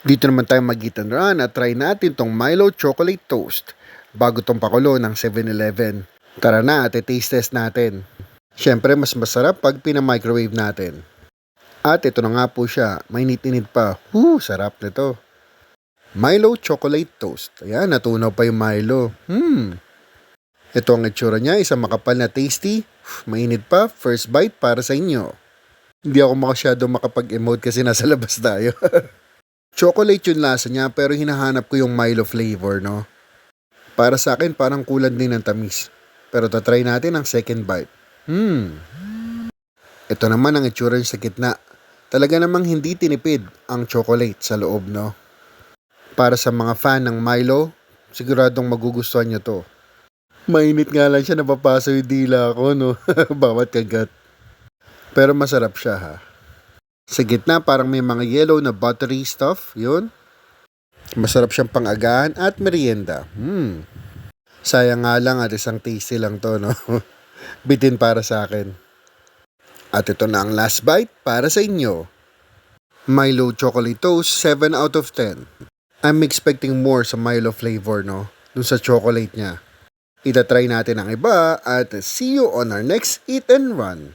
Dito naman tayo mag-eat and run at try natin tong Milo Chocolate Toast bago tong pakulo ng 7-Eleven. Tara na at taste test natin. Siyempre mas masarap pag pina-microwave natin. At ito na nga po siya, may init pa. Sarap nito. Milo Chocolate Toast. Ayan, natunaw pa yung Milo. Ito ang itsura niya, isang makapal na tasty. Mainit pa, first bite para sa inyo. Hindi ako masyado makapag-emote kasi nasa labas tayo. Chocolate yung lasa niya pero hinahanap ko yung Milo flavor, no? Para sa akin parang kulang din ng tamis. Pero tatry natin ang second bite. Ito naman ang itsura niya sa gitna. Talaga namang hindi tinipid ang chocolate sa loob, no? Para sa mga fan ng Milo, siguradong magugustuhan nyo to. Mainit nga lang siya, napapaso yung dila ko, no? Bawat kagat. Pero masarap siya, ha? Sa gitna, parang may mga yellow na buttery stuff, yun. Masarap siyang pang-agahan at merienda. Sayang nga lang at isang tasty lang to, no? Bitin para sa akin. At ito na ang last bite para sa inyo. Milo Chocolate Toast, 7 out of 10. I'm expecting more sa Milo flavor, no? Dun sa chocolate niya. Itatry natin ang iba at see you on our next Eat and Run.